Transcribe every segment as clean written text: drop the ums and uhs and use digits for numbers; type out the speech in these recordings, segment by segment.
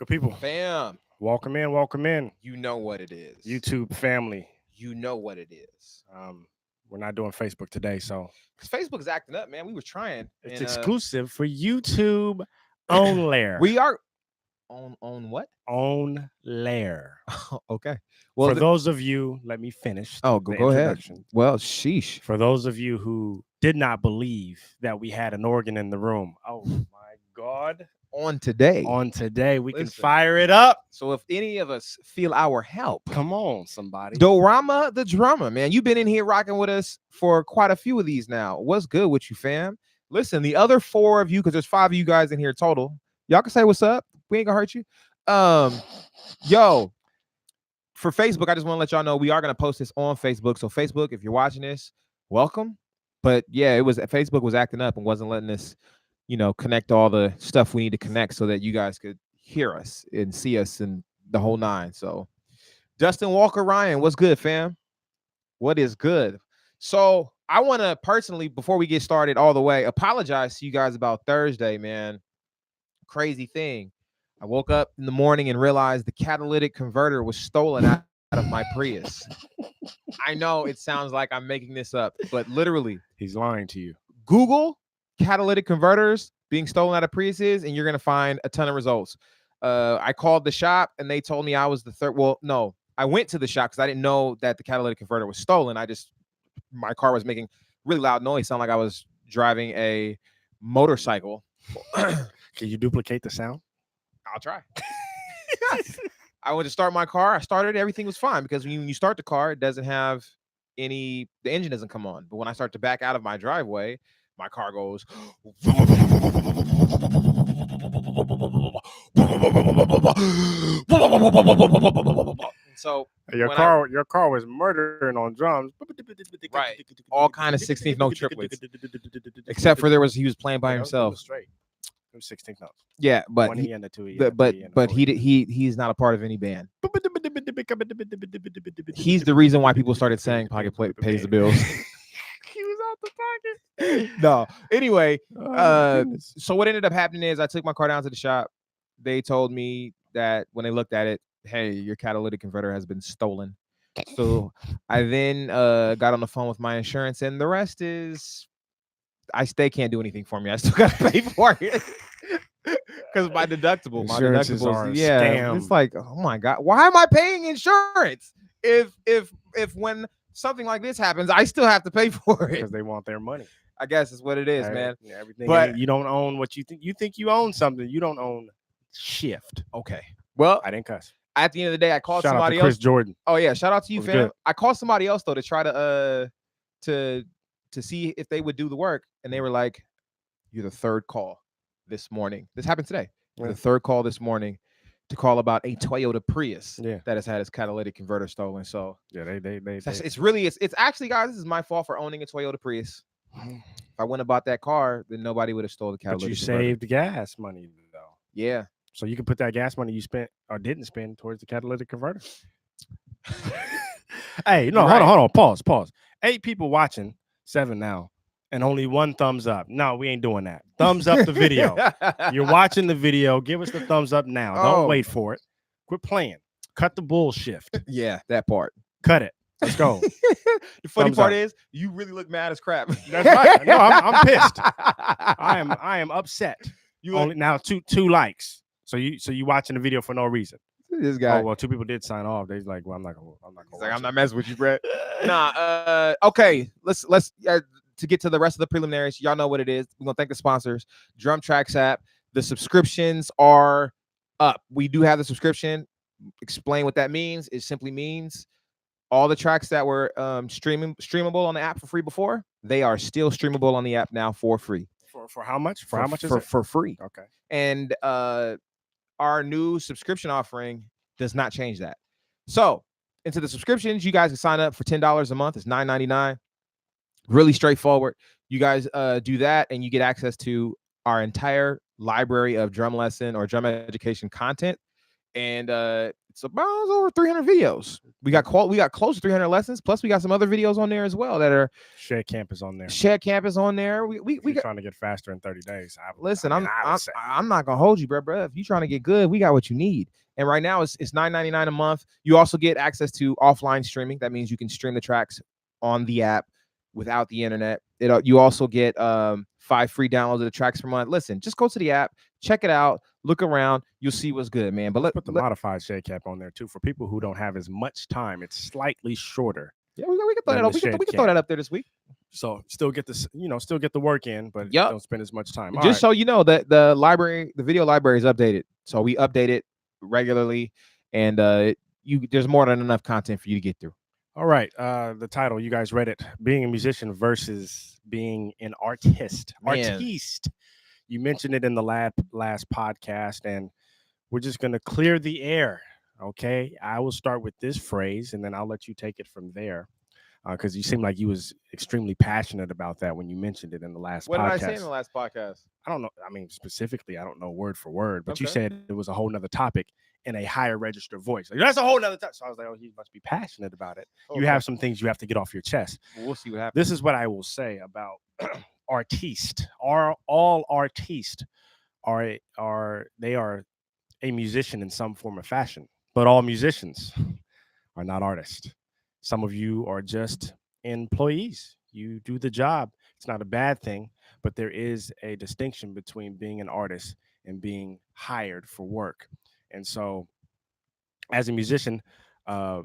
Good people. Fam, Welcome in. Welcome in. you know what it is. YouTube family. You know what it is. We're not doing Facebook today, so Because Facebook is acting up, man. We were trying. it's and exclusive for YouTube only. We are on what? On lair. Okay. For those of you, let me finish. Oh, the go ahead. introduction. Well, sheesh. For those of you who did not believe that we had an organ in the room, oh my God. On today. We can Listen. fire it up. So if any of us feel our help, Come on, somebody. Dorama the drummer, man. You've been in here rocking with us for quite a few of these now. What's good with you, fam? Listen, the other four of you, because there's 5 of you guys in here total. Y'all can say what's up. We ain't gonna hurt you. Yo, for Facebook, I just want to let y'all know we are gonna post this on Facebook. So Facebook, if you're watching this, welcome. But yeah, Facebook was acting up and wasn't letting us, connect all the stuff we need to connect so that you guys could hear us and see us and the whole nine. So Justin Walker Ryan, what's good, fam? What is good? So I want to personally, before we get started all the way, apologize to you guys about Thursday, man. Crazy thing. I woke up in the morning and realized the catalytic converter was stolen out of my Prius. I know it sounds like I'm making this up, but literally, He's lying to you. Google catalytic converters being stolen out of Priuses, and you're going to find a ton of results. I called the shop, and they told me I was the third. Well, no, I went to the shop because I didn't know that the catalytic converter was stolen. My car was making really loud noise, sound like I was driving a motorcycle. Can you duplicate the sound? I'll try. I went to start my car. I started, everything was fine because when you start the car, it doesn't have the engine doesn't come on. But when I start to back out of my driveway, my car goes. So your car was murdering on drums. Right. All kind of 16th note triplets. Except for he was playing by himself. Straight. 16th notes. Yeah, but one E and a 2 E. But he's not a part of any band. He's the reason why people started saying Pocket pays the bills. He was out the pocket. No. Anyway, so what ended up happening is I took my car down to the shop. They told me that when they looked at it, hey, your catalytic converter has been stolen. So I then got on the phone with my insurance, and the rest is they can't do anything for me. I still gotta pay for it. Because my deductibles, scam. It's like, oh my God, why am I paying insurance? If when something like this happens, I still have to pay for it. Because they want their money. I guess is what it is, man. Everything, but you don't own what you think. You think you own something. You don't own shift. Okay. Well, I didn't cuss. At the end of the day, I called shout somebody out to else. Chris Jordan. Oh yeah, shout out to you, fam. Good. I called somebody else though to try to see if they would do the work, and they were like, "You're the third call this morning. This happened today. Yeah. The third call this morning to call about a Toyota Prius that has had its catalytic converter stolen." So yeah, it's actually, guys, this is my fault for owning a Toyota Prius. If I wouldn't have bought that car, then nobody would have stolen the catalytic. But you converter. saved gas money though. Yeah. So you can put that gas money you spent or didn't spend towards the catalytic converter. Hey, no, right. Hold on. Pause. 8 people watching, 7 now, and only 1 thumbs up. No, we ain't doing that. Thumbs up the video. You're watching the video. Give us the thumbs up now. Don't wait for it. Quit playing. Cut the bullshit. Yeah, that part. Cut it. Let's go. The funny part is you really look mad as crap. That's right. No, I'm pissed. I am upset. You only now 2 likes. So you watching the video for no reason. This guy. Oh well, 2 people did sign off. They're like, well, I'm not gonna. I'm not messing with you, Brett. Nah. Okay. Let's to get to the rest of the preliminaries. Y'all know what it is. We're gonna thank the sponsors. Drum Tracks app. The subscriptions are up. We do have the subscription. Explain what that means. It simply means all the tracks that were streamable on the app for free before, they are still streamable on the app now for free. For how much? How much is it? For free. Okay. And our new subscription offering does not change that. So into the subscriptions, you guys can sign up for $10 a month. It's $9.99. Really straightforward. You guys do that, and you get access to our entire library of drum lesson or drum education content. and it's about over 300 videos. We got close to 300 lessons. Plus, we got some other videos on there as well that are Shared Camp is on there. Shared Campus on there. We You're got. trying to get faster in 30 days. Listen, I mean, I would say. I'm not gonna hold you, bro. If you trying to get good, we got what you need. And right now it's $9.99 a month. You also get access to offline streaming. That means you can stream the tracks on the app without the internet. You also get 5 free downloads of the tracks per month. Listen, just go to the app, check it out, look around, you'll see what's good, man. But let's put the modified shade cap on there too for people who don't have as much time. It's slightly shorter. Yeah, we can throw that up. We can throw that up there this week. So still get this, still get the work in, but don't spend as much time. Just so you know that the video library is updated. So we update it regularly, and there's more than enough content for you to get through. All right. The title, you guys read it. Being a musician versus being an artist. Man. Artiste. You mentioned it in the last podcast, and we're just going to clear the air. Okay. I will start with this phrase, and then I'll let you take it from there. Because you seemed like you was extremely passionate about that when you mentioned it in the last podcast. What did I say in the last podcast? I don't know. I mean, specifically, I don't know word for word, but you said it was a whole nother topic in a higher register voice. Like, that's a whole nother topic. So I was like, oh, he must be passionate about it. Okay. You have some things you have to get off your chest. Well, we'll see what happens. This is what I will say about artiste. All artistes are a musician in some form or fashion, but all musicians are not artists. Some of you are just employees. You do the job. It's not a bad thing, but there is a distinction between being an artist and being hired for work. And so as a musician, I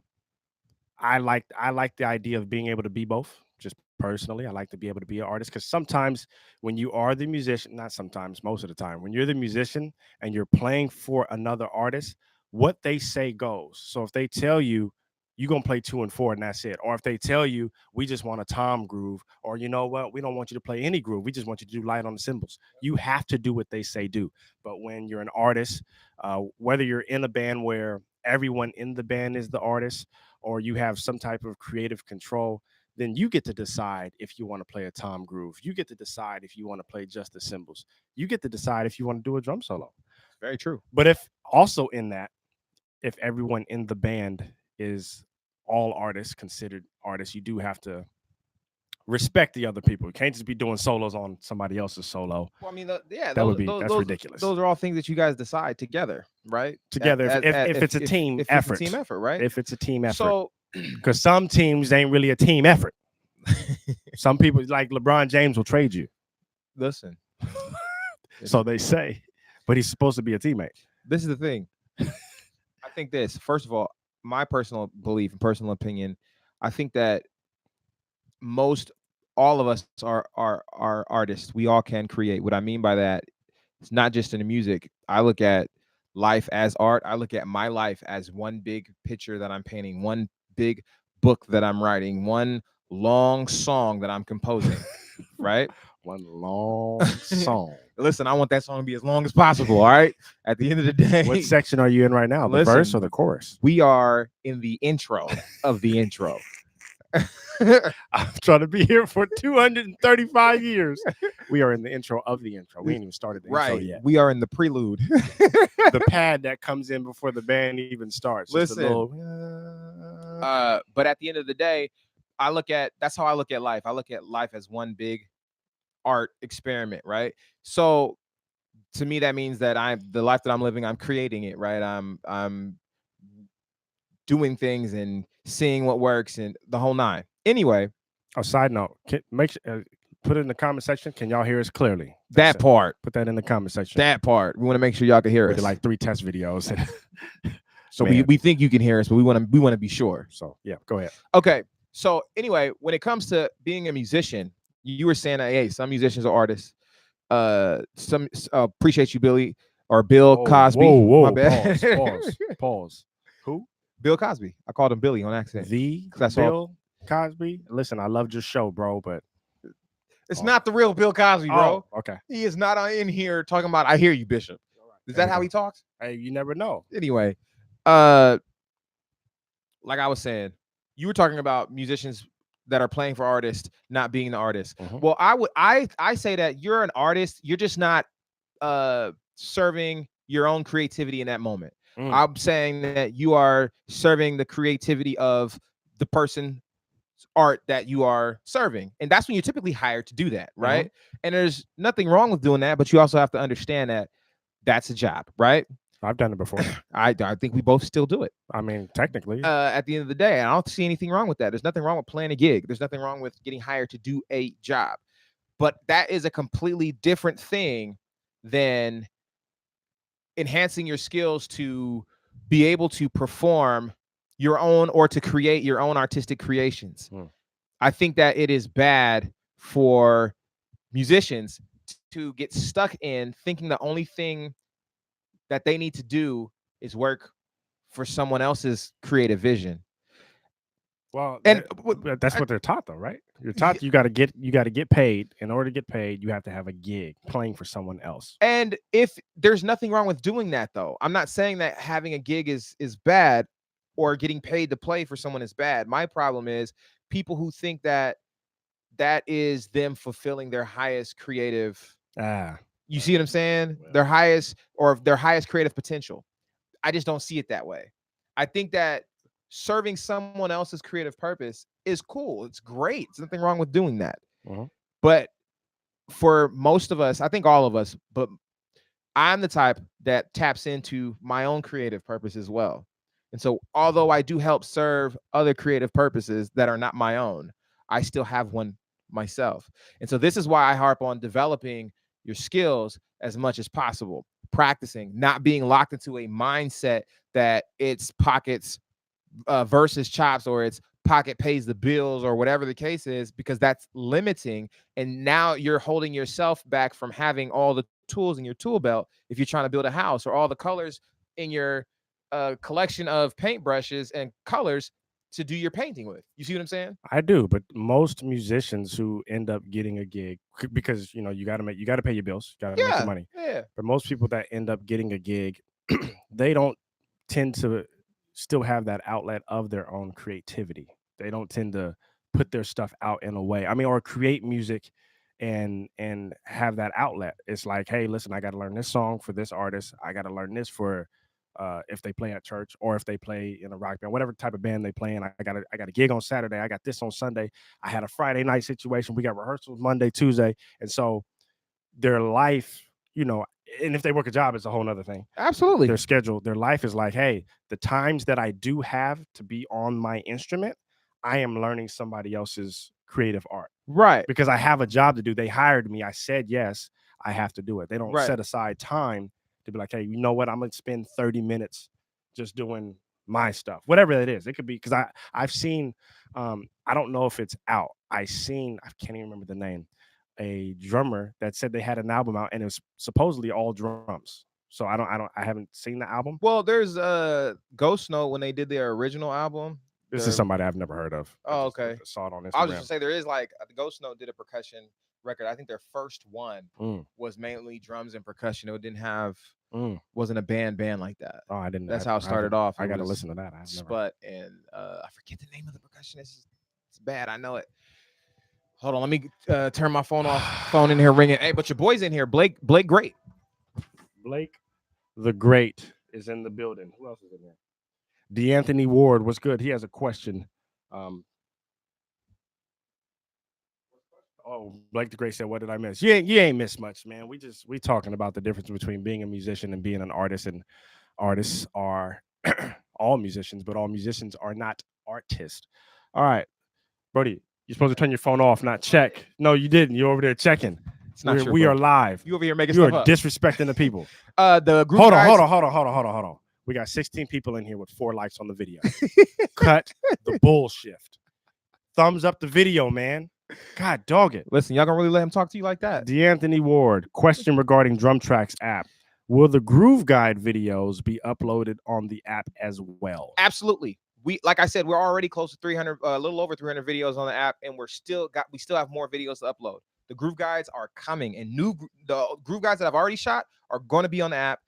like the idea of being able to be both. Just personally, I like to be able to be an artist, because sometimes when you are the musician, not sometimes, most of the time, when you're the musician and you're playing for another artist, what they say goes. So if they tell you you're going to play 2 and 4 and that's it, or if they tell you we just want a tom groove, or you know what, we don't want you to play any groove, we just want you to do light on the cymbals, you have to do what they say do. But when you're an artist, whether you're in a band where everyone in the band is the artist, or you have some type of creative control, then you get to decide if you want to play a tom groove. You get to decide if you want to play just the cymbals. You get to decide if you want to do a drum solo. Very true. But if also in that, if everyone in the band is all artists, considered artists, you do have to respect the other people. You can't just be doing solos on somebody else's solo. Well, I mean, that's ridiculous. Those are all things that you guys decide together, right? Together, if it's a team effort. It's a team effort, right? If it's a team effort. So, because some teams ain't really a team effort. Some people, like LeBron James, will trade you. Listen. So they say, but he's supposed to be a teammate. This is the thing. I think this, first of all, my personal belief and personal opinion, I think that all of us are artists. We all can create. What I mean by that, it's not just in the music. I look at life as art. I look at my life as one big picture that I'm painting, one big book that I'm writing, one long song that I'm composing, right? One long song. Listen, I want that song to be as long as possible, all right? At the end of the day. What section are you in right now? The verse or the chorus? We are in the intro of the intro. I'm trying to be here for 235 years. We are in the intro of the intro. We ain't even started the intro yet. We are in the prelude. The pad that comes in before the band even starts. Listen, but at the end of the day, that's how I look at life. I look at life as one big art experiment, right? So to me, that means that the life that I'm living, I'm creating it, right? I'm doing things and seeing what works and the whole nine. Anyway, a side note, put it in the comment section. Can y'all hear us clearly? That part. Put that in the comment section. That part. We want to make sure y'all can hear us. We did like 3 test videos. So we think you can hear us, but we want to be sure. So yeah, go ahead. Okay. So anyway, when it comes to being a musician, you were saying that, hey, some musicians are artists. Some appreciate you, Billy or Bill Cosby. Whoa, my bad. Pause. Who? Bill Cosby. I called him Billy on accident. Bill Cosby. Listen, I loved your show, bro, but it's not the real Bill Cosby, bro. Oh, okay. He is not in here talking about I hear you, Bishop. Is that how he talks? Hey, you never know. Anyway, like I was saying, you were talking about musicians that are playing for artists not being the artist. Mm-hmm. Well, I say that you're an artist. You're just not serving your own creativity in that moment. I'm saying that you are serving the creativity of the person art that you are serving, and that's when you're typically hired to do that, right? And there's nothing wrong with doing that, but you also have to understand that that's a job, right? I've done it before. I think we both still do it. I mean, technically. At the end of the day, I don't see anything wrong with that. There's nothing wrong with playing a gig. There's nothing wrong with getting hired to do a job. But that is a completely different thing than enhancing your skills to be able to perform your own or to create your own artistic creations. I think that it is bad for musicians to get stuck in thinking the only thing that they need to do is work for someone else's creative vision. Well, and that's what they're taught, though, right? You're taught you got to get paid. In order to get paid, you have to have a gig playing for someone else. And if there's nothing wrong with doing that, though, I'm not saying that having a gig is bad or getting paid to play for someone is bad. My problem is people who think that that is them fulfilling their highest creative. You see what I'm saying? Their highest creative potential. I just don't see it that way. I think that serving someone else's creative purpose is cool. It's great. There's nothing wrong with doing that. But for most of us, I think all of us, but I'm the type that taps into my own creative purpose as well. And so although I do help serve other creative purposes that are not my own, I still have one myself. And so this is why I harp on developing your skills as much as possible, practicing, not being locked into a mindset that it's pockets versus chops, or it's pocket pays the bills, or whatever the case is, because that's limiting. And now you're holding yourself back from having all the tools in your tool belt if you're trying to build a house, or all the colors in your collection of paintbrushes and colors to do your painting with. You see what I'm saying? I do, but most musicians who end up getting a gig, because you got to pay your bills, got to make the money. But most people that end up getting a gig, they don't tend to still have that outlet of their own creativity. They don't tend to put their stuff out in a way. I mean, or create music and have that outlet. It's like, hey, listen, I got to learn this song for this artist. I got to learn this for if they play at church, or if they play in a rock band, whatever type of band they play in. I got a gig on Saturday. I got this on Sunday. I had a Friday night situation. We got rehearsals Monday, Tuesday. And so their life, and if they work a job, it's a whole nother thing. Absolutely. Their schedule, their life is like, hey, the times that I do have to be on my instrument, I am learning somebody else's creative art. Right. Because I have a job to do. They hired me. I said yes. I have to do it. They don't set aside time to be like, hey, you know what? I'm going to spend 30 minutes just doing my stuff, whatever it is. It could be, because I've seen, I don't know if it's out. I can't even remember the name, a drummer that said they had an album out and it was supposedly all drums. So I haven't seen the album. Well, there's Ghost Note when they did their original album. This is somebody I've never heard of. Oh, okay. Saw it on Instagram. I was just gonna say there is like the Ghost Note did a percussion record. I think their first one was mainly drums and percussion. It didn't have wasn't a band like that. Oh, I didn't. That's how it started off. I got to listen to that. Sput and I forget the name of the percussionist. It's bad. I know it. Hold on, let me turn my phone off. Phone in here ringing. Hey, but your boy's in here. Blake Great. Blake the Great is in the building. Who else is in there? D'Anthony Ward was good. He has a question. Blake the Great said, "What did I miss?" You ain't missed much, man. We talking about the difference between being a musician and being an artist. And artists are all musicians, but all musicians are not artists. All right, Brody, you're supposed to turn your phone off, not check. No, you didn't. You're over there checking. It's not true. We are live. You over here making stuff up. You are disrespecting the people. The group. Hold on. We got 16 people in here with 4 likes on the video. Cut the bullshit. Thumbs up the video, man. God dog it. Listen, y'all gonna really let him talk to you like that? D'Anthony Ward, question regarding Drum Tracks app. Will the Groove Guide videos be uploaded on the app as well? Absolutely. Like I said, we're already close to 300, a little over 300 videos on the app, and we still have more videos to upload. The Groove Guides are coming, and the Groove Guides that I've already shot are going to be on the app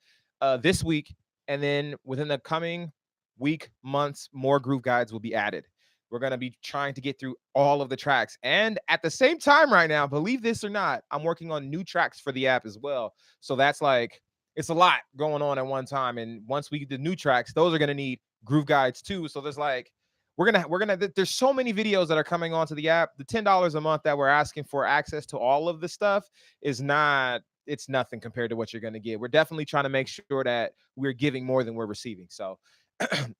this week, and then within the coming week, months, more Groove Guides will be added. We're going to be trying to get through all of the tracks. And at the same time right now, believe this or not, I'm working on new tracks for the app as well. So that's like it's a lot going on at one time. And once we get the new tracks, those are going to need groove guides too. So there's like, there's so many videos that are coming onto the app. The $10 a month that we're asking for access to all of the stuff is not, it's nothing compared to what you're going to get. We're definitely trying to make sure that we're giving more than we're receiving. So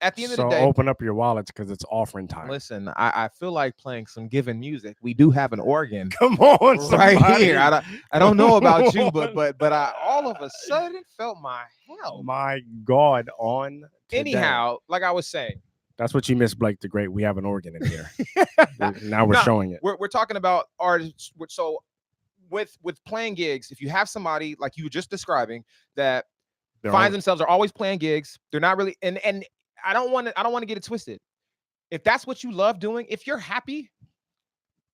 at the end of the So day, open up your wallets because it's offering time. listen, I feel like playing some given music. We do have an organ Come on, right somebody. here. I don't know about you, Come but I all of a sudden felt my help. My God, on today. Anyhow, like I was saying, That's what you miss, Blake the Great. We have an organ in here. Now we're No, showing it. We're talking about artists. So with playing gigs, if you have somebody like you were just describing that finds themselves are always playing gigs, they're not really, and I don't want to get it twisted. If that's what you love doing, if you're happy,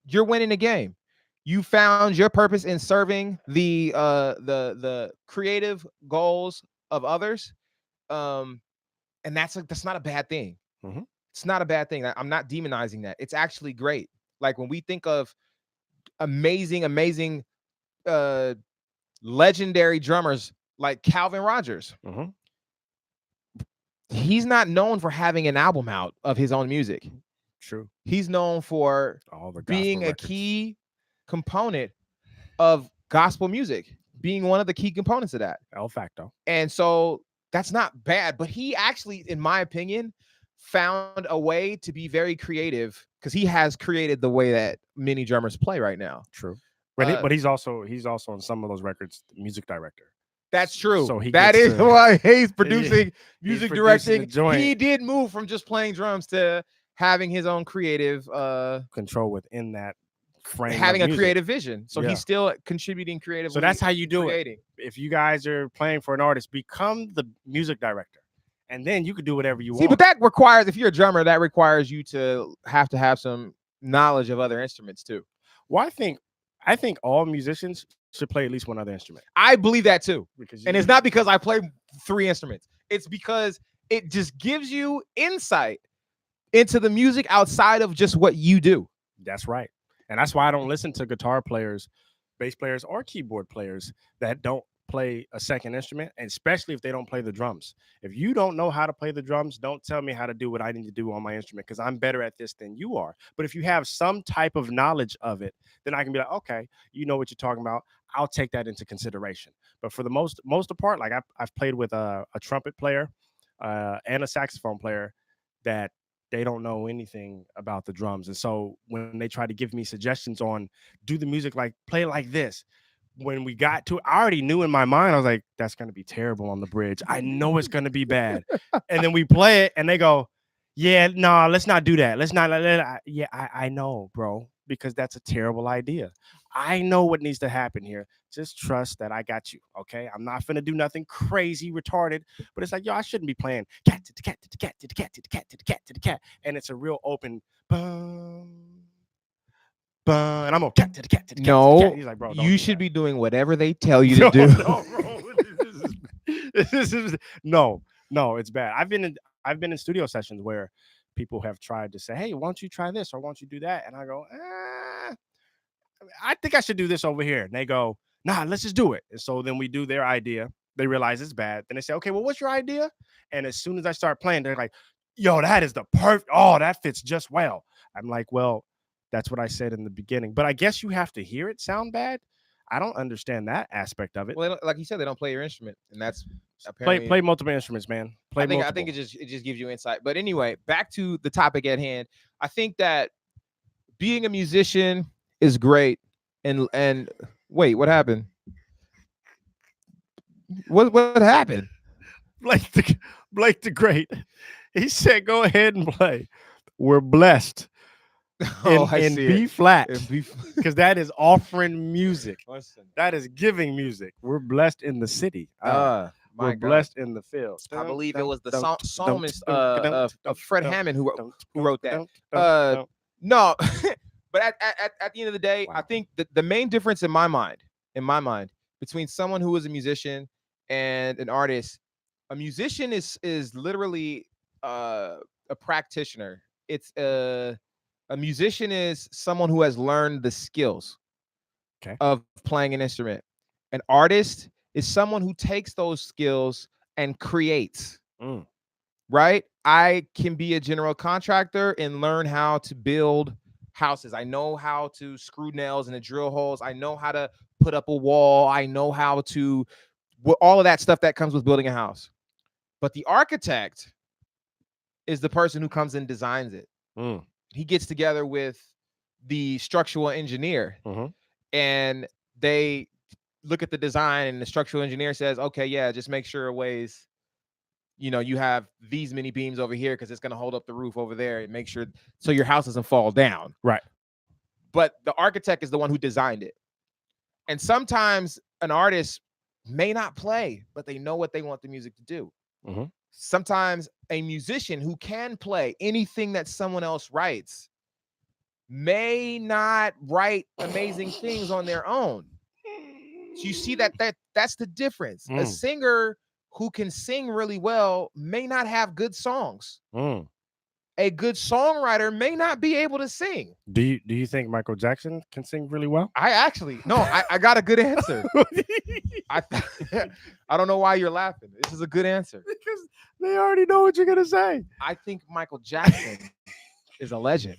you're winning the game. You found your purpose in serving the creative goals of others, and that's not a bad thing. Mhm. It's not a bad thing. I'm not demonizing that. It's actually great. Like when we think of amazing, legendary drummers like Calvin Rogers, Mhm. he's not known for having an album out of his own music. True. He's known for All the being a records. key component of gospel music, being one of the key components of that. El facto. And so that's not bad, but he actually, in my opinion, found a way to be very creative because he has created the way that many drummers play right now. True. But he's also on some of those records, music director. That's true. So that is why he's producing, music producing directing. He did move from just playing drums to having his own creative control within that frame, having a creative vision. So Yeah. he's still contributing creatively. So that's how you do creating. it. If you guys are playing for an artist, become the music director, and then you can do whatever you want. See, but that requires, if you're a drummer, that requires you to have some knowledge of other instruments too. Well, I think all musicians should play at least one other instrument. I believe that too. Because and it's not because I play 3 instruments. It's because it just gives you insight into the music outside of just what you do. That's right. And that's why I don't listen to guitar players, bass players, or keyboard players that don't play a second instrument, and especially if they don't play the drums. If you don't know how to play the drums, don't tell me how to do what I need to do on my instrument because I'm better at this than you are. But if you have some type of knowledge of it, then I can be like, okay, you know what you're talking about. I'll take that into consideration. But for the most part, like I've played with a trumpet player and a saxophone player that they don't know anything about the drums. And so when they try to give me suggestions on do the music, like play like this, when we got to, I already knew in my mind, I was like, that's going to be terrible on the bridge. I know it's going to be bad. And then we play it and they go, yeah, no, let's not do that. Let's not. Yeah, I know, bro, because that's a terrible idea. I know what needs to happen here. Just trust that I got you. Okay. I'm not going to do nothing crazy, retarded, but it's like, yo, I shouldn't be playing cat to the cat to the cat to the cat to the cat to the cat to the cat. And it's a real open and I'm gonna cat to the cat to the cat. No, to the cat. He's like, bro, you should be doing whatever they tell you to do. No, bro. No, it's bad. I've been in studio sessions where people have tried to say, hey, why don't you try this or why don't you do that? And I go, I think I should do this over here. And they go, nah, let's just do it. And so then we do their idea. They realize it's bad. Then they say, okay, well, what's your idea? And as soon as I start playing, they're like, yo, that is the perfect. Oh, that fits just well. I'm like, well, that's what I said in the beginning. But I guess you have to hear it sound bad. I don't understand that aspect of it. Well, like you said, they don't play your instrument, and that's play multiple instruments, man. I think it just gives you insight. But anyway, back to the topic at hand. I think that being a musician is great. And wait, what happened? What happened? Blake the Great. He said, "Go ahead and play." We're blessed. In B flat, because that is offering music. Listen. That is giving music. We're blessed in the city. We're blessed in the field. I believe it was the psalmist of Fred Hammond who wrote that. No, but at the end of the day, wow. I think that the main difference in my mind, between someone who is a musician and an artist, a musician is literally a practitioner. It's a musician is someone who has learned the skills of playing an instrument. An artist is someone who takes those skills and creates. Mm. Right? I can be a general contractor and learn how to build houses. I know how to screw nails in the drill holes. I know how to put up a wall. I know how to all of that stuff that comes with building a house. But the architect is the person who comes and designs it. Mm. He gets together with the structural engineer, Mm-hmm. and they look at the design, and the structural engineer says, okay, yeah, just make sure it weighs, you have these many beams over here because it's going to hold up the roof over there, and make sure so your house doesn't fall down. Right. But the architect is the one who designed it. And sometimes an artist may not play, but they know what they want the music to do. Mm-hmm. Sometimes a musician who can play anything that someone else writes may not write amazing things on their own. So you see that's the difference. A singer who can sing really well may not have good songs. A good songwriter may not be able to sing. Do you think Michael Jackson can sing really well? I got a good answer. I don't know why you're laughing. This is a good answer. Because they already know what you're gonna say. I think Michael Jackson is a legend.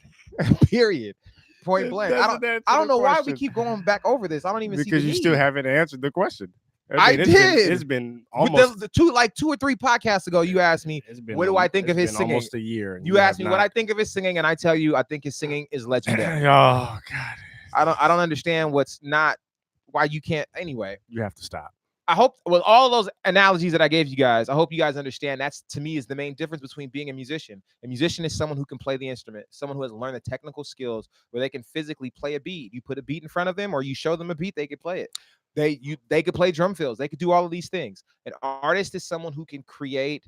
Period. Point blank. I don't know why we keep going back over this. I don't even see because you still haven't answered the question. I did. It's been almost the 2 or 3 podcasts ago. You asked me, what do I think of his singing? Almost a year. And you asked me what I think of his singing, and I tell you, I think his singing is legendary. Oh God. I don't understand why you can't. Anyway, you have to stop. I hope with all of those analogies that I gave you guys, I hope you guys understand that's, to me, is the main difference between being a musician. A musician is someone who can play the instrument, someone who has learned the technical skills where they can physically play a beat. You put a beat in front of them or you show them a beat, they can play it. They could play drum fills. They could do all of these things. An artist is someone who can create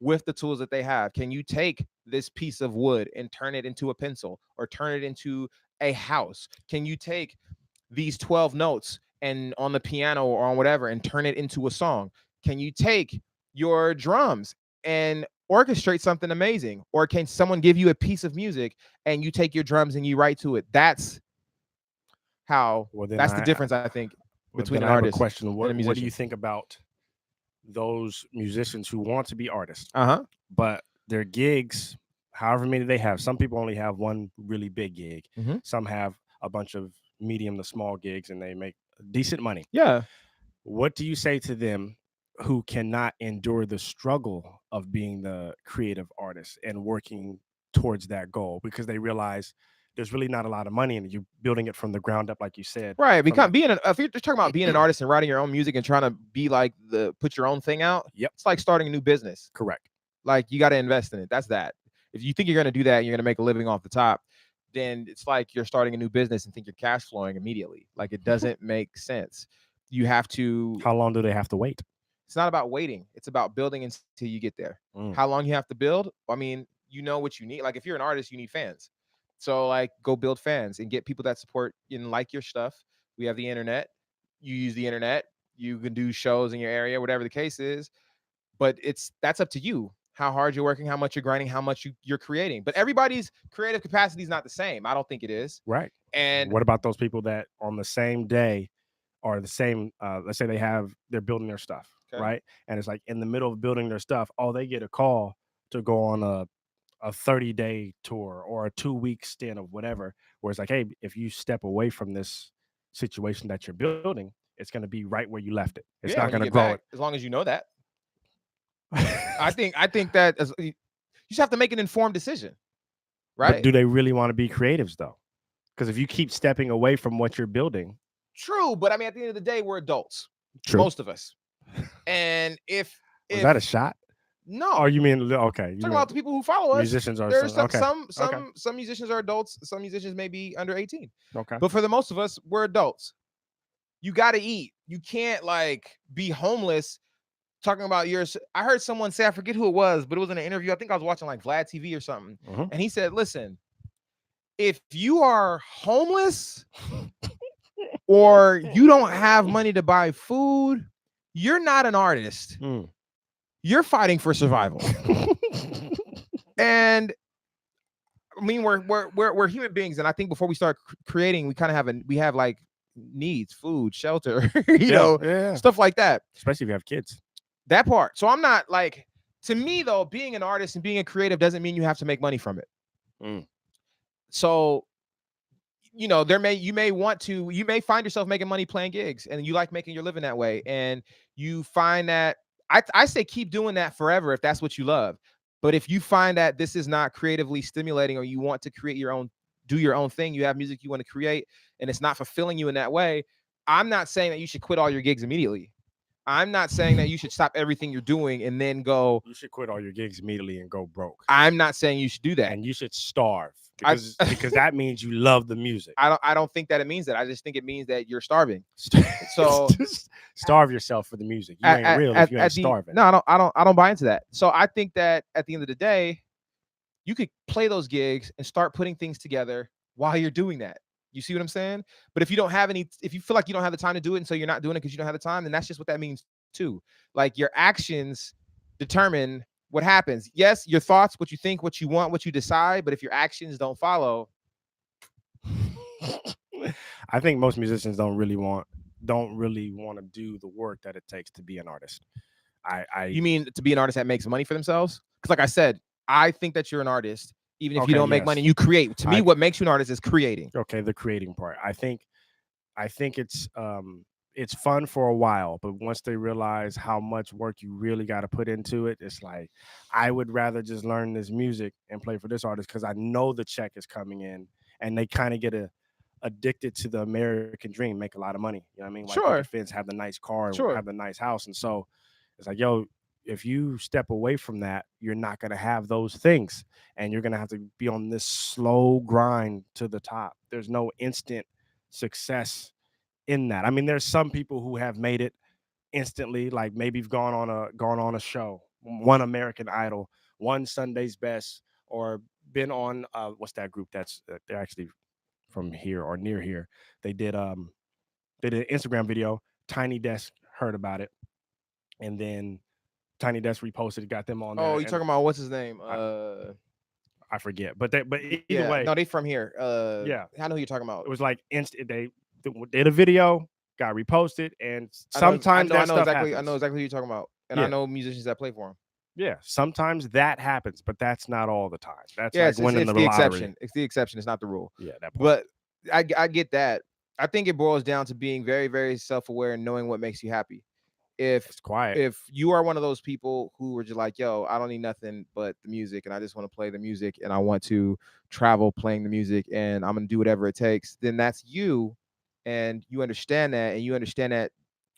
with the tools that they have. Can you take this piece of wood and turn it into a pencil or turn it into a house? Can you take these 12 notes and on the piano or on whatever and turn it into a song? Can you take your drums and orchestrate something amazing? Or can someone give you a piece of music and you take your drums and you write to it? That's how, that's the difference, I think, between an artist. I have a question. What do you think about those musicians who want to be artists, but their gigs, however many they have, some people only have one really big gig. Some have a bunch of medium to small gigs and they make decent money. Yeah. What do you say to them who cannot endure the struggle of being the creative artist and working towards that goal because they realize there's really not a lot of money in it? You're building it from the ground up, like you said. Right. Because if you're just talking about being an artist and writing your own music and trying to be like put your own thing out, it's like starting a new business. Correct. Like you got to invest in it. That's that. If you think you're going to do that and you're going to make a living off the top, then it's like you're starting a new business and think you're cash flowing immediately. Like it doesn't make sense. You have to. How long do they have to wait? It's not about waiting. It's about building until you get there. How long you have to build? I mean, you know what you need. Like if you're an artist, you need fans. So like go build fans and get people that support and like your stuff. We have the internet. You use the internet. You can do shows in your area, whatever the case is. But that's up to you. How hard you're working, how much you're grinding, how much you're creating. But everybody's creative capacity is not the same. I don't think it is. Right. And what about those people that on the same day or the same, let's say they're building their stuff, right? And it's like in the middle of building their stuff, they get a call to go on a 30-day tour or a 2-week stint of whatever, where it's like, hey, if you step away from this situation that you're building, it's going to be right where you left it. It's not going to grow it. As long as you know that. I think that you just have to make an informed decision, right? But do they really want to be creatives though? Because if you keep stepping away from what you're building. True, but I mean, at the end of the day, we're adults. True. Most of us. And if is that a shot? No. Oh, you mean okay? Talking about the people who follow us. Musicians are there's some musicians are adults. Some musicians may be under 18. Okay. But for the most of us, we're adults. You got to eat. You can't like be homeless. Talking about I heard someone say, I forget who it was, but it was in an interview. I think I was watching like Vlad TV or something. And he said, listen, if you are homeless or you don't have money to buy food, you're not an artist. You're fighting for survival. And I mean, we're human beings. And I think before we start creating, we kind of have like needs, food, shelter, Yeah. stuff like that. Especially if you have kids. That part. So I'm not like, to me though, being an artist and being a creative doesn't mean you have to make money from it. Mm. So, you may find yourself making money playing gigs and you like making your living that way. And you find that I say keep doing that forever if that's what you love. But if you find that this is not creatively stimulating, or you want to do your own thing, you have music you want to create, and it's not fulfilling you in that way, I'm not saying that you should quit all your gigs immediately. I'm not saying that you should stop everything you're doing and then go. You should quit all your gigs immediately and go broke. I'm not saying you should do that. And you should starve because that means you love the music. I don't think that it means that. I just think it means that you're starving. So starve yourself for the music. You ain't real if you ain't starving. No, I don't buy into that. So I think that at the end of the day, you could play those gigs and start putting things together while you're doing that. You see what I'm saying? But if you feel like you don't have the time to do it, and so you're not doing it because you don't have the time, then that's just what that means too. Like, your actions determine what happens. Yes, your thoughts, what you think, what you want, what you decide, but if your actions don't follow. I think most musicians don't really want to do the work that it takes to be an artist. You mean to be an artist that makes money for themselves? Because like I said, I think that you're an artist even if you don't make money. You create. To me, what makes you an artist is creating. Okay, the creating part. I think it's fun for a while, but once they realize how much work you really got to put into it, it's like, I would rather just learn this music and play for this artist because I know the check is coming in, and they kind of get addicted to the American dream, make a lot of money. You know what I mean? Like, sure. Fans have the nice car, sure. have the nice house, and so it's like, yo, if you step away from that, you're not going to have those things, and you're going to have to be on this slow grind to the top. There's no instant success in that. I mean, there's some people who have made it instantly, like maybe you've gone on a show, won American Idol, won Sunday's Best, or been on what's that group that's they're actually from here or near here. They did an Instagram video. Tiny Desk heard about it, and then Tiny Desk reposted, got them on there. Oh, you talking about what's his name? I forget, but either way, no, they from here. Yeah, I know who you're talking about. It was like instant. They did a video, got reposted, and sometimes I know exactly who you're talking about, and I know musicians that play for him. Yeah, sometimes that happens, but that's not all the time. That's like winning the exception. It's the exception. It's not the rule. Yeah, that part. But I get that. I think it boils down to being very, very self-aware and knowing what makes you happy. If it's quiet, if you are one of those people who are just like, yo, I don't need nothing but the music, and I just want to play the music, and I want to travel playing the music, and I'm gonna do whatever it takes, then that's you, and you understand that,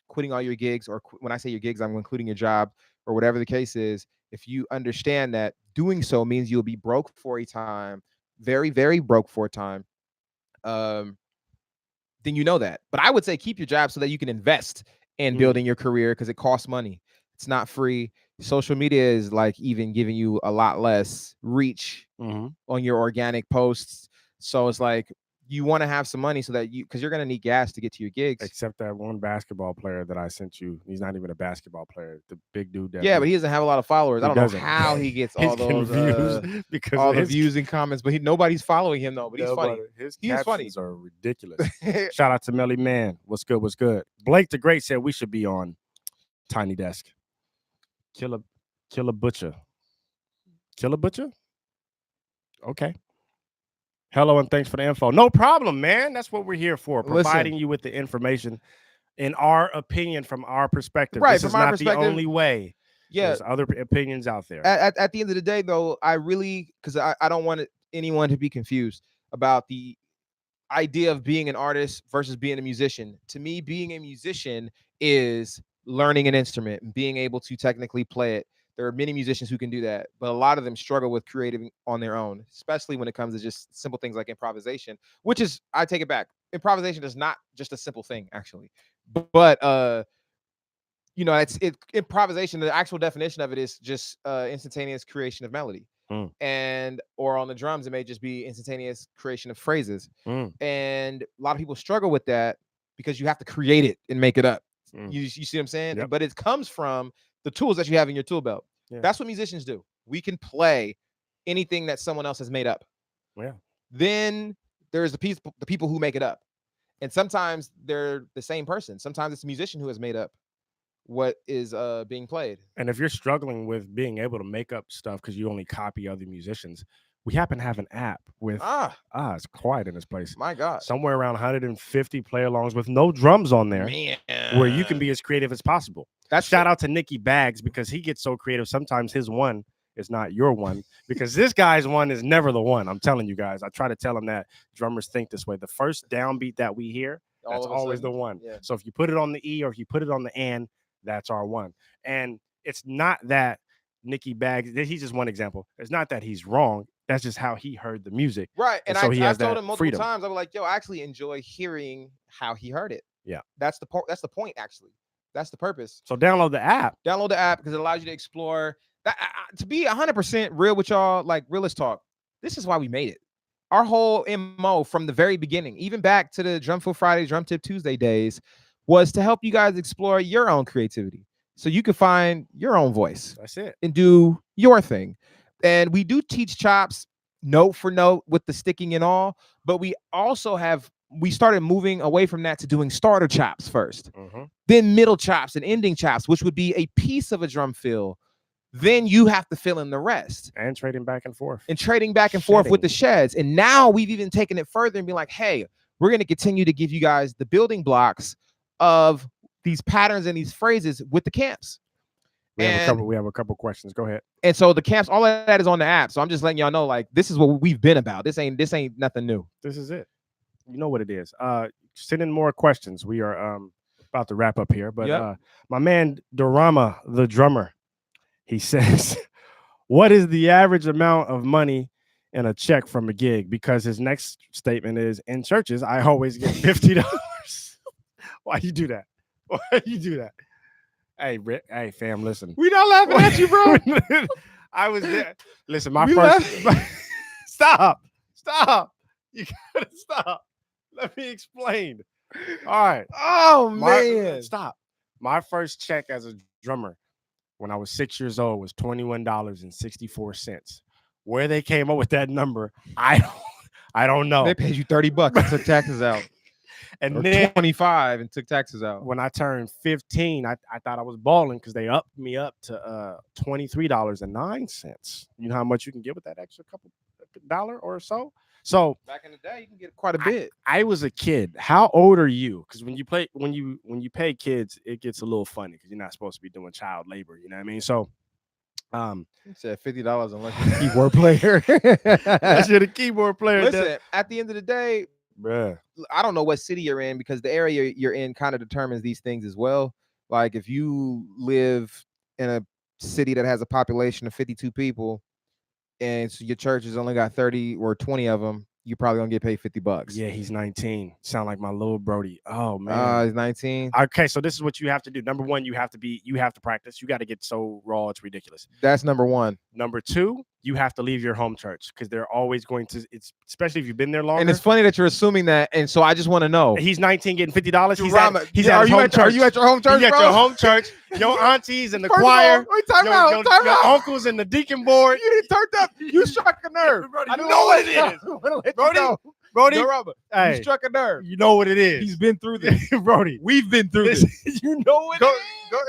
quitting all your gigs, or when I say your gigs, I'm including your job or whatever the case is. If you understand that doing so means you'll be broke for a time, very, very broke for a time, then you know that. But I would say keep your job so that you can invest in building your career, because it costs money. It's not free. Social media is like even giving you a lot less reach on your organic posts. So it's like, you want to have some money so that because you're going to need gas to get to your gigs. Except that one basketball player that I sent you. He's not even a basketball player. The big dude. Yeah, but he doesn't have a lot of followers. I don't know how he gets all those views, because all the views and comments, but nobody's following him though. But he's funny. His captions are ridiculous. Shout out to Melly Man. What's good? What's good? Blake the Great said we should be on Tiny Desk. Kill a butcher. Kill a butcher? Okay. Hello, and thanks for the info. No problem, man. That's what we're here for, providing you with the information in our opinion, from our perspective. Right, this is not the only way. Yeah. There's other opinions out there. At the end of the day, though, I really, because I don't want anyone to be confused about the idea of being an artist versus being a musician. To me, being a musician is learning an instrument and being able to technically play it. There are many musicians who can do that, but a lot of them struggle with creating on their own, especially when it comes to just simple things like improvisation, which is, I take it back. Improvisation is not just a simple thing, actually. But it's improvisation. The actual definition of it is just instantaneous creation of melody. And or on the drums, it may just be instantaneous creation of phrases. And a lot of people struggle with that because you have to create it and make it up. You see what I'm saying? Yep. But it comes from the tools that you have in your tool belt. Yeah. That's what musicians do. We can play anything that someone else has made up. Yeah. Then there's the people who make it up. And sometimes they're the same person. Sometimes it's a musician who has made up what is being played. And if you're struggling with being able to make up stuff because you only copy other musicians, we happen to have an app with it's quiet in this place. My God. Somewhere around 150 play alongs with no drums on there, Man. where you can be as creative as possible. That's Shout out to Nicky Bags, because he gets so creative. Sometimes his one is not your one, because this guy's one is never the one. I'm telling you guys. I try to tell him that drummers think this way. The first downbeat that we hear, that's always the one. Yeah. So if you put it on the E or if you put it on the and, that's our one. And it's not that Nicky Bags, he's just one example. It's not that he's wrong. That's just how he heard the music. Right. And so I've told him multiple freedom. times, I was like, yo, I actually enjoy hearing how he heard it. Yeah. That's the point, actually. That's the purpose. So download the app. Download the app because it allows you to explore. That, to be 100% real with y'all, like realist talk, this is why we made it. Our whole MO from the very beginning, even back to the Drum Fill Friday, Drum Tip Tuesday days, was to help you guys explore your own creativity so you can find your own voice. That's it. And do your thing. And we do teach chops note for note with the sticking and all, but we also we started moving away from that to doing starter chops first, then middle chops and ending chops, which would be a piece of a drum fill. Then you have to fill in the rest. And trading back and forth. Forth with the sheds. And now we've even taken it further and be like, hey, we're going to continue to give you guys the building blocks of these patterns and these phrases with the camps. We have a couple questions. Go ahead. And so the camps, all of that is on the app. So I'm just letting y'all know, like, this is what we've been about. This ain't nothing new. This is it. You know what it is. Send in more questions. We are about to wrap up here. But my man Dorama, the drummer, he says, what is the average amount of money in a check from a gig? Because his next statement is, in churches, I always get $50. Why you do that? Why you do that? Hey, Rick. Hey, fam, listen. We not laughing at you, bro. I was there. Listen, my first. Stop. You gotta stop. Let me explain. All right. Oh, man. Stop. My first check as a drummer when I was 6 years old was $21.64. Where they came up with that number, I don't know. They paid you $30 and took taxes out. And then 25 and took taxes out. When I turned 15, I thought I was balling because they upped me up to $23.09. You know how much you can get with that extra couple dollar or so? So back in the day, you can get quite a bit. I was a kid. How old are you? Because when you pay kids, it gets a little funny because you're not supposed to be doing child labor. You know what I mean? So you said $50 unless you're a keyboard player. Unless you're the keyboard player. Listen, at the end of the day, bruh, I don't know what city you're in because the area you're in kind of determines these things as well. Like if you live in a city that has a population of 52 people and so your church has only got 30 or 20 of them, you're probably gonna get paid $50. Yeah, he's 19. Sound like my little Brody. Oh man, he's 19. Okay, so this is what you have to do. Number one, you have to practice. You got to get so raw, it's ridiculous. That's number one. Number two, you have to leave your home church because they're always going to. It's especially if you've been there longer. And it's funny that you're assuming that. And so I just want to know. He's 19, getting $50. Are you at your home church? He's at your home church. Your aunties in the choir. Your uncles in the deacon board. You didn't turn up. You struck a nerve. I know what it is. Brody, you struck a nerve. You know what it is. He's been through this. Brody, we've been through this. You know what it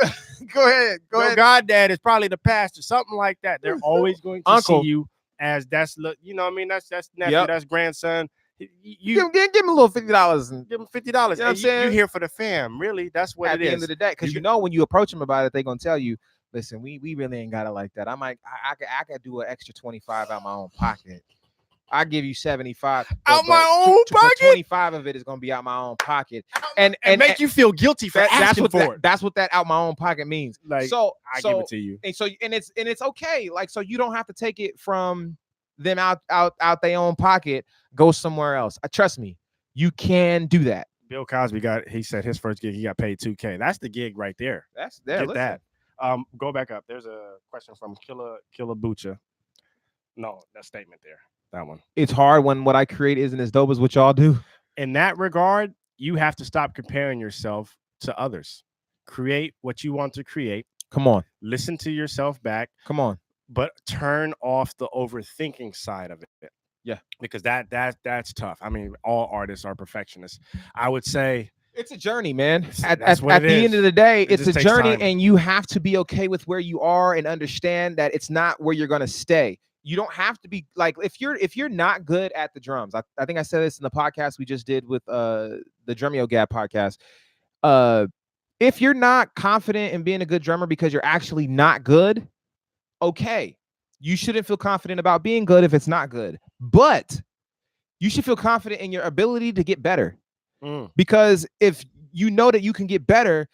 is. Go ahead. Your goddad is probably the pastor, something like that. They're always going to see you as that's, you know what I mean? That's nephew, that's grandson. You give him a little $50 and give him $50. You know what I'm saying? You here for the fam, really? That's what at it the is. end of the day, because you know when you approach them about it, they're gonna tell you, listen, we really ain't got it like that. I could do an extra 25 out my own pocket. I give you 75 out my own pocket. 25 of it is gonna be out my own pocket, and make you feel guilty for asking for it. That's what that out my own pocket means. Like, so I give it to you, and it's okay. Like, so you don't have to take it from them out their own pocket. Go somewhere else. Trust me, you can do that. Bill Cosby he said his first gig he got paid $2,000. That's the gig right there. That's there. Get that. Go back up. There's a question from Killa Bucha. No, that statement there. That one. It's hard when what I create isn't as dope as what y'all do. In that regard, you have to stop comparing yourself to others. Create what you want to create. Come on. Listen to yourself back. Come on. But turn off the overthinking side of it. Yeah. Because that's tough. I mean, all artists are perfectionists. I would say it's a journey, man. That's what at it the is. end of the day, It it's a just takes journey, time. and you have to be okay with where you are and understand that it's not where you're gonna stay. You don't have to be like if you're not good at the drums. I think I said this in the podcast we just did with the Drumeo Gap podcast. If you're not confident in being a good drummer because you're actually not good, okay. You shouldn't feel confident about being good if it's not good. But you should feel confident in your ability to get better. Because if you know that you can get better,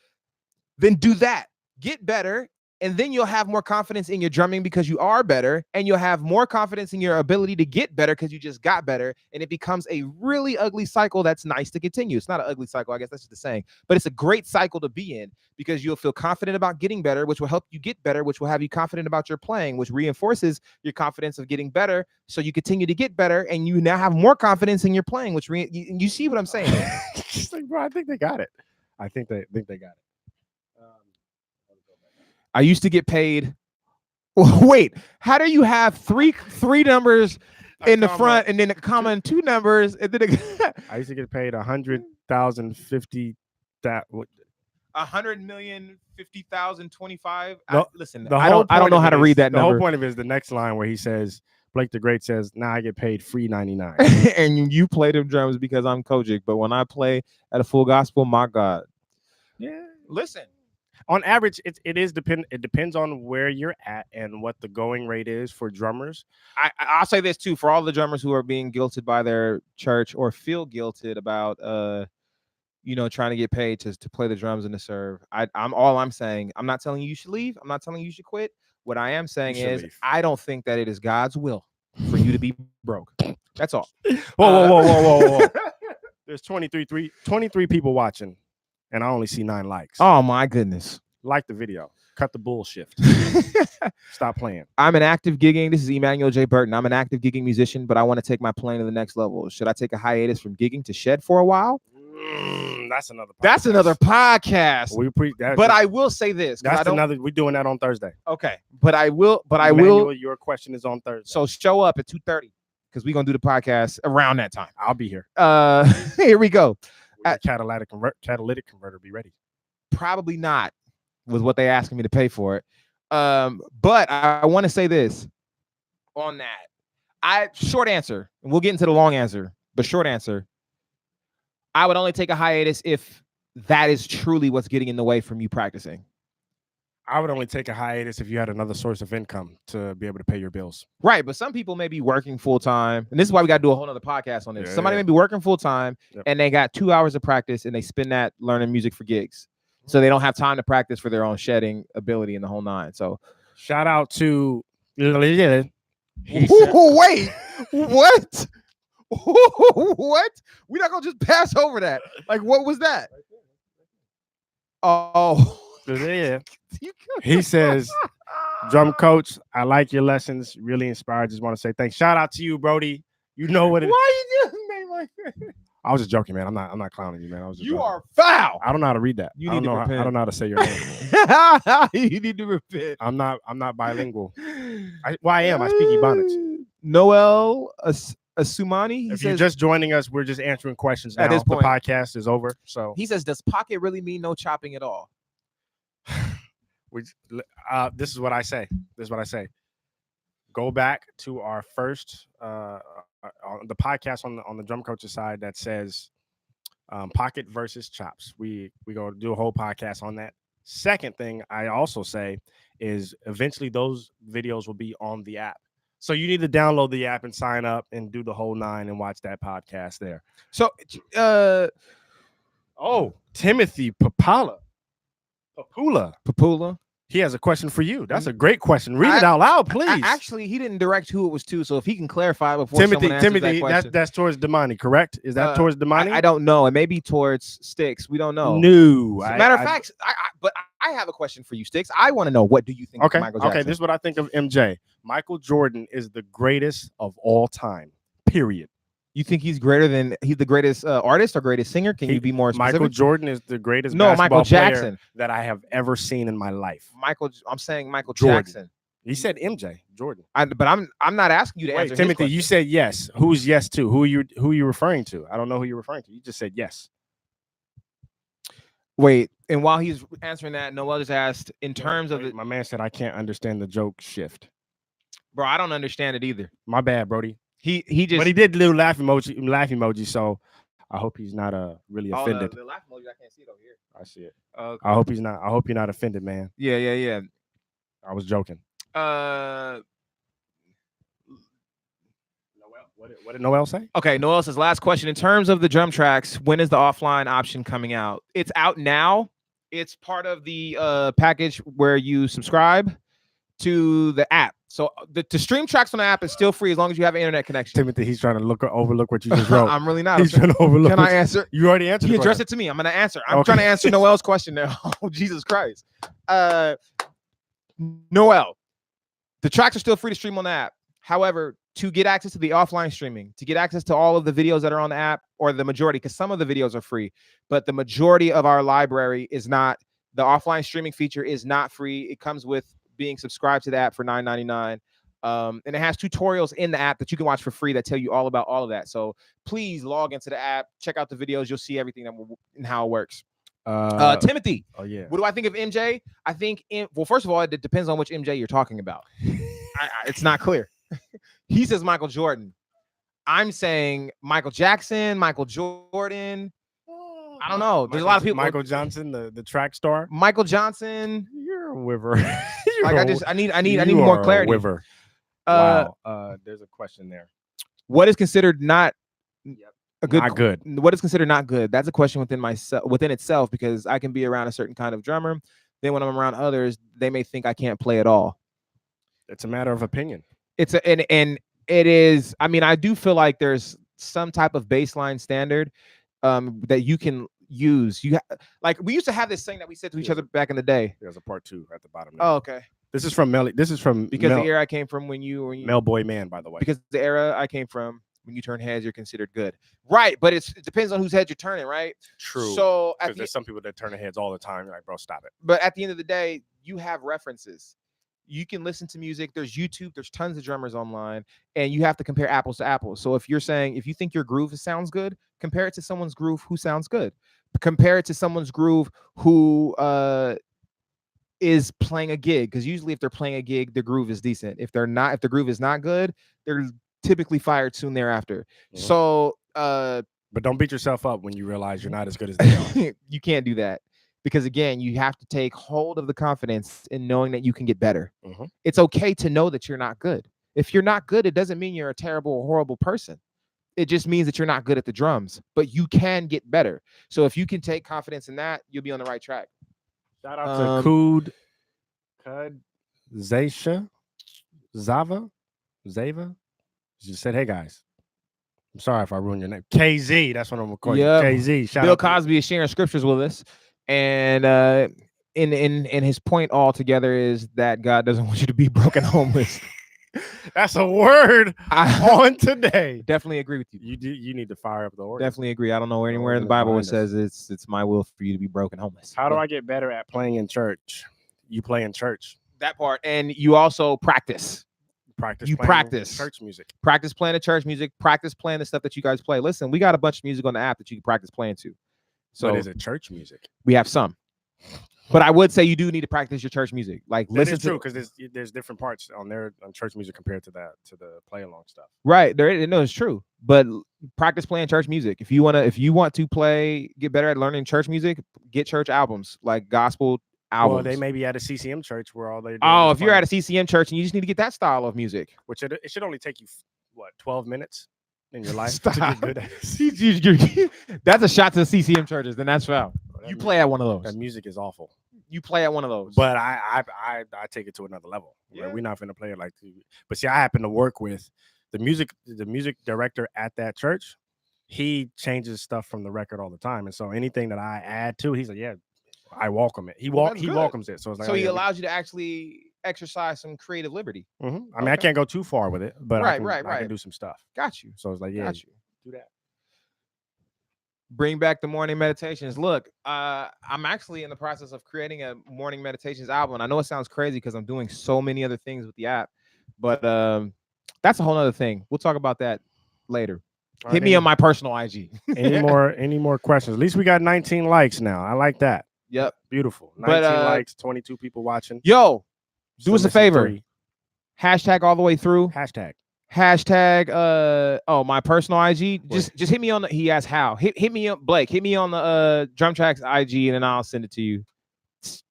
then do that. Get better, and then you'll have more confidence in your drumming because you are better, and you'll have more confidence in your ability to get better because you just got better, and it becomes a really ugly cycle that's nice to continue. It's not an ugly cycle, I guess that's just the saying, but it's a great cycle to be in because you'll feel confident about getting better, which will help you get better, which will have you confident about your playing, which reinforces your confidence of getting better, so you continue to get better, and you now have more confidence in your playing, which you see what I'm saying? Like, bro, I think they got it. I think they got it. I used to get paid. Wait, how do you have three numbers in the front and then a comma and two numbers? And then I used to get paid 100,000 50 that 100,050,025. Listen, the I whole don't know how to read that the number. whole point of it is the next line where he says, Blake the Great says, "Now I get paid free 99." And you play them drums because I'm Kojic, but when I play at a full gospel, my God. Yeah. Listen. On average, it depends on where you're at and what the going rate is for drummers. I'll say this too, for all the drummers who are being guilted by their church or feel guilted about trying to get paid to play the drums and to serve. I'm saying, I'm not telling you should leave. I'm not telling you should quit. What I am saying is leave. I don't think that it is God's will for you to be broke. That's all. Whoa. There's 23 people watching, and I only see 9 likes. Oh my goodness. Like the video. Cut the bullshit. Stop playing. I'm an active gigging. This is Emmanuel J. Burton. I'm an active gigging musician, but I want to take my playing to the next level. Should I take a hiatus from gigging to shed for a while? That's another podcast. That's another podcast. But I will say this. We're doing that on Thursday. Okay. But I will. Your question is on Thursday. So show up at 2:30 because we're gonna do the podcast around that time. I'll be here. Here we go. Catalytic converter, be ready. Probably not with what they asking me to pay for it. But I want to say this on that. Short answer, and we'll get into the long answer, but short answer. I would only take a hiatus if that is truly what's getting in the way from you practicing. I would only take a hiatus if you had another source of income to be able to pay your bills. Right, but some people may be working full time, and this is why we got to do a whole nother podcast on this. Yeah, Somebody may be working full time, and they got 2 hours of practice, and they spend that learning music for gigs, so they don't have time to practice for their own shedding ability in the whole nine. So, shout out to wait, what? What? We're not gonna just pass over that. Like, what was that? Oh, yeah. He says, "Drum coach, I like your lessons. Really inspired. Just want to say thanks. Shout out to you, Brody. You know what it is. Why you doing name like that? I was just joking, man. I'm not clowning you, man. I was just you joking. are foul. I don't know how to read that. You need to repent. I don't know how to say your name. You need to repent. I'm not bilingual. I am. I speak Ebonics. Noel Asumani. If you're just joining us, we're just answering questions now. At this point, the podcast is over. So he says, "Does pocket really mean no chopping at all?" This is what I say. Go back to our first the podcast on the drum coach's side that says pocket versus chops. We go do a whole podcast on that. Second thing I also say is eventually those videos will be on the app. So you need to download the app and sign up and do the whole 9 and watch that podcast there. So Timothy Papula. He has a question for you. That's a great question. Read it out loud, please. Actually, he didn't direct who it was to, so if he can clarify before Timothy, that question. That's towards Damani, correct? Is that towards Damani? I don't know. It may be towards Sticks. We don't know. No. Matter of fact, but I have a question for you, Sticks. I want to know, what do you think of Michael Jackson? Okay, this is what I think of MJ. Michael Jordan is the greatest of all time, period. You think he's the greatest artist or greatest singer? Can you be more specific? Michael Jordan is the greatest Michael Jackson that I have ever seen in my life. I'm saying Michael Jordan. Jackson. He said MJ Jordan. But I'm not asking you to Wait, answer. Timothy, his you said yes. Who's yes to? Who are you referring to? I don't know who you're referring to. You just said yes. Wait, and while he's answering that, Noel just asked in terms of my man said I can't understand the joke shift. Bro, I don't understand it either. My bad, Brody. He just but he did little laugh emoji. So I hope he's not really offended. The laugh emoji, I can't see it over here. I see it. I hope he's not. I hope you're not offended, man. Yeah. I was joking. What did Noel say? Okay, Noel says last question. In terms of the drum tracks, when is the offline option coming out? It's out now. It's part of the package where you subscribe to the app. So to stream tracks on the app is still free as long as you have an internet connection. Timothy, he's trying to overlook what you just wrote. I'm really not. He's trying to overlook. Can I answer? You already answered. He addressed it to me. I'm going to answer. I'm trying to answer Noel's question now. Oh, Jesus Christ. Noel, the tracks are still free to stream on the app. However, to get access to the offline streaming, to get access to all of the videos that are on the app, or the majority, because some of the videos are free, but the majority of our library is not. The offline streaming feature is not free. It comes with being subscribed to the app for $9.99. And it has tutorials in the app that you can watch for free that tell you all about all of that. So please log into the app, check out the videos. You'll see everything and how it works. Timothy. Oh yeah. What do I think of MJ? I think well, first of all, it depends on which MJ you're talking about. It's not clear. He says Michael Jordan. I'm saying Michael Jackson, Michael Jordan. I don't know. There's a lot of people. Michael Johnson, the track star. Michael Johnson. You're a wiver. I need more clarity. Wiver. Wow. There's a question there. What is considered not a good? Not good. What is considered not good? That's a question within itself, because I can be around a certain kind of drummer. Then when I'm around others, they may think I can't play at all. It's a matter of opinion. And it is. I mean, I do feel like there's some type of baseline standard that you can use. Like we used to have this thing that we said to each other back in the day. There's a part 2 at the bottom. Oh, okay. This is from Melly. This is from because the era I came from when you Mel Boy Man, by the way. Because the era I came from, when you turn heads, you're considered good, right? But it depends on whose head you're turning, right? True. So because there's some people that turn their heads all the time. You're like, bro, stop it. But at the end of the day, you have references. You can listen to music. There's YouTube. There's tons of drummers online, and you have to compare apples to apples. So if you think your groove sounds good, compare it to someone's groove who sounds good. Compare it to someone's groove who is playing a gig, because usually if they're playing a gig, the groove is decent. If the groove is not good, they're typically fired soon thereafter. Mm-hmm. So but don't beat yourself up when you realize you're not as good as they are. You can't do that, because again, you have to take hold of the confidence in knowing that you can get better. Mm-hmm. It's okay to know that you're not good. If you're not good, it doesn't mean you're a terrible or horrible person. It just means that you're not good at the drums, but you can get better. So if you can take confidence in that, you'll be on the right track. Shout out to Zava. She said, "Hey guys, I'm sorry if I ruined your name. KZ, that's what I'm recording. Yeah. KZ. Bill Cosby is sharing scriptures with us, and in his point altogether is that God doesn't want you to be broken homeless." That's a word on today. Definitely agree with you. You need to fire up the organ. Definitely agree. I don't know anywhere in the Bible it says it's my will for you to be broken homeless. How do I get better at playing in church? You play in church. That part, and you also practice. You practice church music. Practice playing the church music. Practice playing the stuff that you guys play. Listen, we got a bunch of music on the app that you can practice playing to. So is it church music? We have some. But I would say you do need to practice your church music. Like, listen to, because there's different parts on church music compared to the play along stuff. Right. No, it's true. But practice playing church music. If you want to get better at learning church music, get church albums, like gospel albums. Well, they may be at a CCM church where all they do. Oh, if you're at a CCM church and you just need to get that style of music, which it should only take you 12 minutes in your life to get good at it. That's a shot to the CCM churches. Then that's foul. You play at one of those. That music is awful. You play at one of those. But I take it to another level. Yeah. We're not going to play it like. But see, I happen to work with the music director at that church. He changes stuff from the record all the time, and so anything that I add to, he's like, yeah, I welcome it. He welcomes it. So it's like, he allows you to actually exercise some creative liberty. Mm-hmm. I mean, I can't go too far with it, but I can do some stuff. Got you. So it's like, yeah, got you. Do that. Bring back the morning meditations. Look, I'm actually in the process of creating a morning meditations album. And I know it sounds crazy because I'm doing so many other things with the app, but that's a whole other thing. We'll talk about that later. Hit me on my personal IG. Any more questions? At least we got 19 likes now. I like that. Yep. Beautiful. 19 likes, 22 people watching. Yo, do us a favor. 3. Hashtag all the way through. Hashtag my personal IG. Just hit me on the, he asked how. Hit me up, Blake. Hit me on the Drum Tracks IG and then I'll send it to you.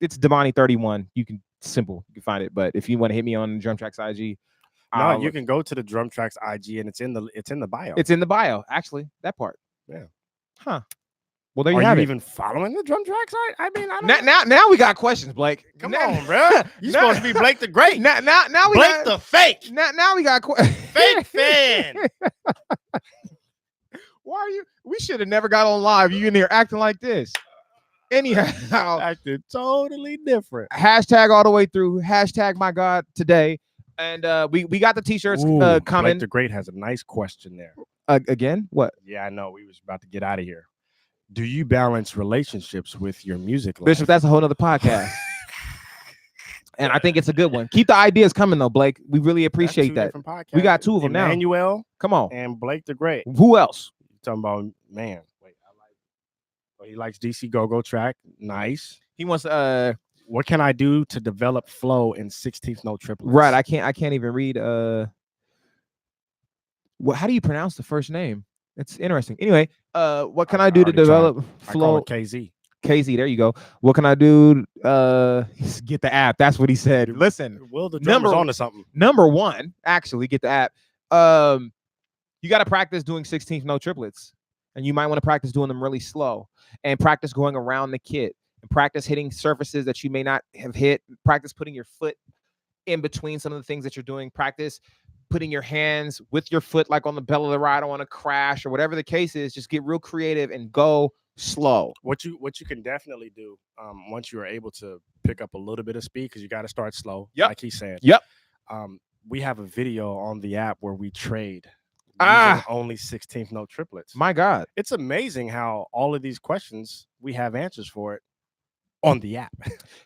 It's Damani31. You can find it. But if you want to hit me on Drum Tracks IG, no, you can go to the Drum Tracks IG and it's in the bio. It's in the bio, actually. That part. Yeah. Huh. Well, there you have it. Are you even following the Drum Tracks? I mean, I don't now we got questions, Blake. Come on, bro. You supposed to be Blake the Great. Now we Blake the Fake. Now we got fake fan. Why are you? We should have never got on live. You in here acting like this. Anyhow, acted totally different. Hashtag all the way through. Hashtag my God today. And we got the t-shirts coming. Blake the Great has a nice question there. Again? What? Yeah, I know. We was about to get out of here. Do you balance relationships with your music life? Bishop, that's a whole nother podcast. And I think it's a good one. Keep the ideas coming though, Blake. We really appreciate that. We got 2 of them now. Emmanuel, come on, and Blake the Great. Who else? You're talking about, man. Wait, he likes DC Go-Go track. Nice. He wants what can I do to develop flow in 16th note triplets? Right. I can't even read how do you pronounce the first name? It's interesting. Anyway, what can I do to develop flow? I call it KZ. KZ, there you go. What can I do? Get the app. That's what he said. Listen, Will the drummer's on to something. Number 1, actually, get the app. You got to practice doing 16th note triplets, and you might want to practice doing them really slow, and practice going around the kit, and practice hitting surfaces that you may not have hit. Practice putting your foot in between some of the things that you're doing. Practice putting your hands with your foot like on the bell of the ride. I don't want to crash or whatever the case is. Just get real creative and go slow. What you can definitely do once you are able to pick up a little bit of speed, because you got to start slow. Yep. Like he said. Yep. We have a video on the app where we trade only 16th note triplets. My God. It's amazing how all of these questions we have answers for it on the app.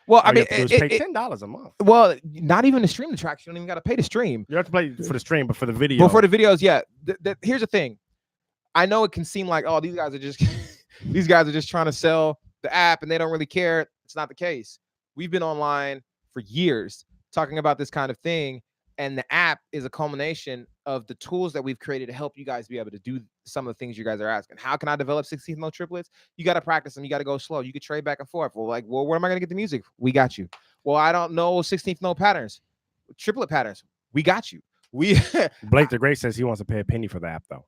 Well, I mean, pay $10 a month. Well, not even to stream the tracks. You don't even got to pay to stream. You have to pay for the stream, but for the video. But for the videos, yeah. Here's the thing. I know it can seem like, oh, these guys are just trying to sell the app and they don't really care. It's not the case. We've been online for years talking about this kind of thing, and the app is a culmination of the tools that we've created to help you guys be able to do some of the things you guys are asking. How can I develop 16th note triplets? You got to practice them. You got to go slow. You could trade back and forth. Well, where am I going to get the music? We got you. Well, I don't know 16th note patterns, triplet patterns. We got you. Blake the Great says he wants to pay a penny for the app, though.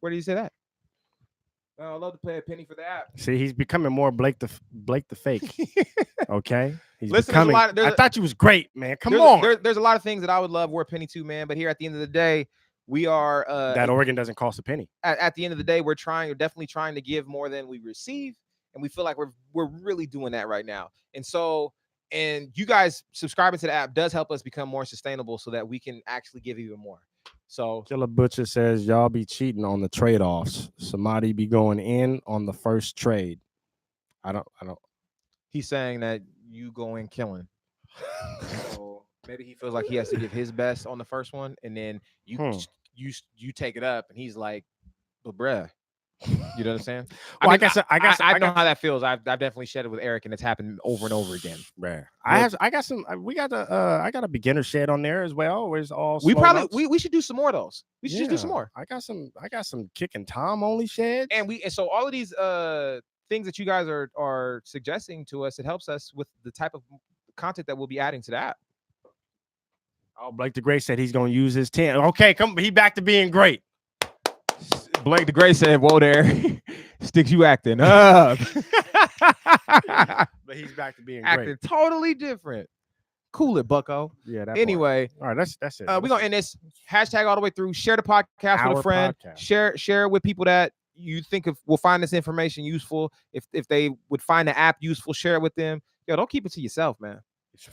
Where do you say that? I'd love to pay a penny for the app. See, he's becoming more Blake the Fake. Okay, Listen, becoming. I thought you was great, man. Come on. There's a lot of things that I would love worth a penny to, man. But here at the end of the day, we are that organ doesn't cost a penny. At the end of the day, we're definitely trying to give more than we receive, and we feel like we're really doing that right now. And you guys subscribing to the app does help us become more sustainable, so that we can actually give even more. So Killer Butcher says y'all be cheating on the trade-offs. Somebody be going in on the first trade. I don't. He's saying that you go in killing. So maybe he feels like he has to give his best on the first one, and then you take it up, and he's like, "But bruh." You know what I'm saying? Well, I know how that feels. I've definitely shed it with Eric, and it's happened over and over again. Rare. I got a beginner shed on there as well. Where it's all we should do some more of those. We should just do some more. I got some Kick and Tom only sheds. And so all of these things that you guys are suggesting to us, it helps us with the type of content that we'll be adding to that. Oh, Blake the Great said he's gonna use his 10. Okay, he back to being great. Blake the Great said, "Whoa there, Sticks, you acting up." But he's back to being acting great. Totally different. Cool it, Bucko. Yeah. Anyway, all right, that's it. We're gonna end this. Hashtag all the way through. Share the podcast with a friend. Share it with people that you think will find this information useful. If they would find the app useful, share it with them. Yo, don't keep it to yourself, man.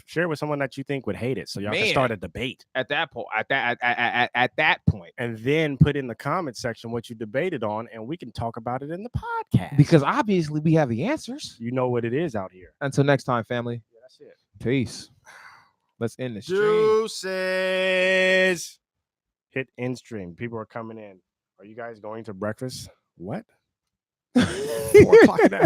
Share with someone that you think would hate it, so y'all can Man. start a debate. At that point, at that point, And then put in the comment section what you debated on, and we can talk about it in the podcast. because obviously we have the answers. you know what it is out here. Until next time, family. Yeah, that's it. Peace. Let's end the stream. Deuces. Hit end stream. People are coming in. Are you guys going to breakfast? What? 4 o'clock in the afternoon.